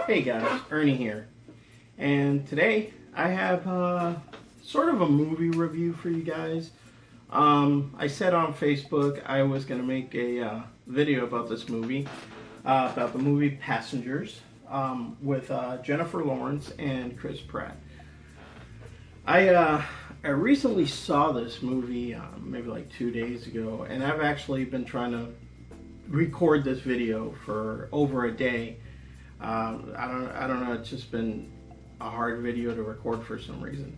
Hey guys, Ernie here, and today I have sort of a movie review for you guys. I said on Facebook I was going to make a video about this movie, about the movie Passengers, with Jennifer Lawrence and Chris Pratt. I recently saw this movie maybe like 2 days ago, and I've actually been trying to record this video for over a day. I don't know, it's just been a hard video to record for some reason.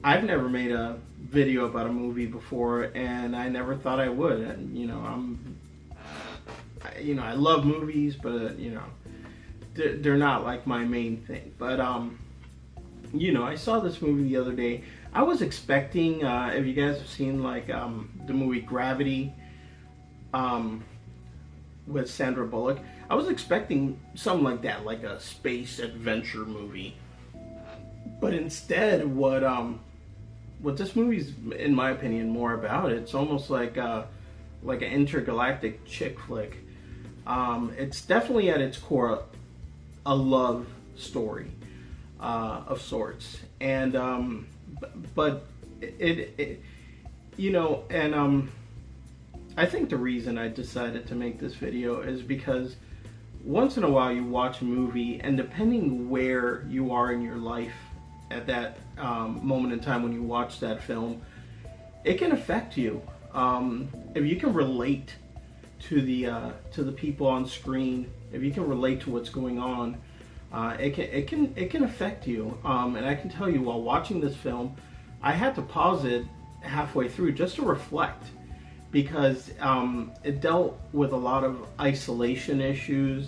I've never made a video about a movie before, and I never thought I would. And I love movies, but they're not like my main thing. But I saw this movie the other day. I was expecting, if you guys have seen like the movie Gravity, with Sandra Bullock, I was expecting something like that, like a space adventure movie. But instead, what this movie's, in my opinion, more about, it's almost like an intergalactic chick flick. It's definitely at its core a love story of sorts, and but I think the reason I decided to make this video is because once in a while you watch a movie, and depending where you are in your life at that moment in time when you watch that film, it can affect you. If you can relate to the people on screen, if you can relate to what's going on, it can affect you. And I can tell you, while watching this film, I had to pause it halfway through just to reflect, because it dealt with a lot of isolation issues,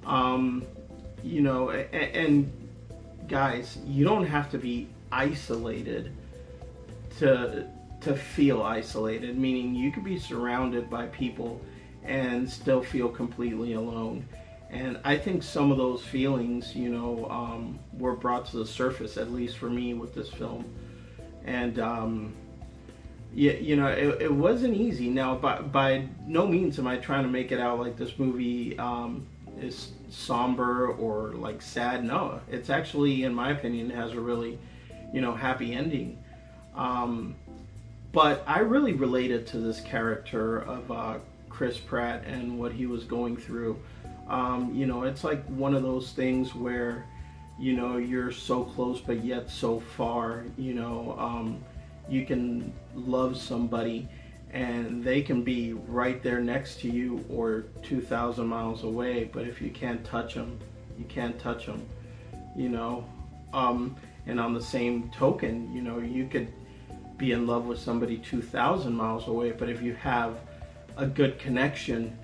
and guys, you don't have to be isolated to feel isolated, meaning you could be surrounded by people and still feel completely alone. And I think some of those feelings, were brought to the surface, at least for me, with this film. And it wasn't easy. Now, by no means am I trying to make it out like this movie is somber or like sad. No, it's actually, in my opinion, has a really, happy ending. But I really related to this character of Chris Pratt and what he was going through. It's like one of those things where, you're so close but yet so far. You can love somebody and they can be right there next to you or 2,000 miles away, but if you can't touch them, you can't touch them, and on the same token, you could be in love with somebody 2,000 miles away, but if you have a good connection,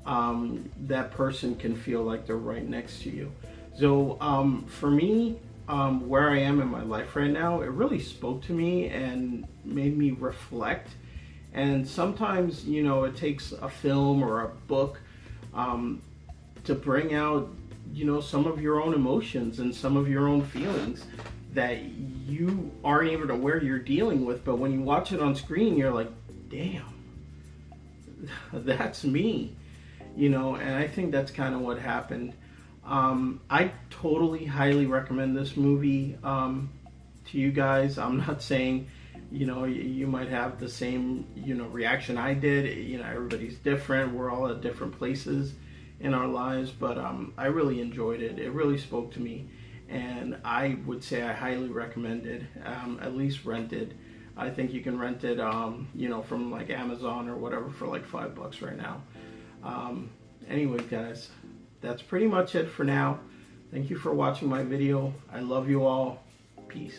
that person can feel like they're right next to you. So for me, where I am in my life right now, it really spoke to me and made me reflect. And sometimes, it takes a film or a book to bring out, some of your own emotions and some of your own feelings that you aren't even aware you're dealing with. But when you watch it on screen, you're like, damn, that's me, and I think that's kind of what happened. I totally highly recommend this movie to you guys. I'm not saying, you might have the same, reaction I did. Everybody's different. We're all at different places in our lives, but I really enjoyed it. It really spoke to me, and I would say I highly recommend it. At least rent it. I think you can rent it, from like Amazon or whatever for like $5 right now. Anyway, guys, that's pretty much it for now. Thank you for watching my video. I love you all. Peace.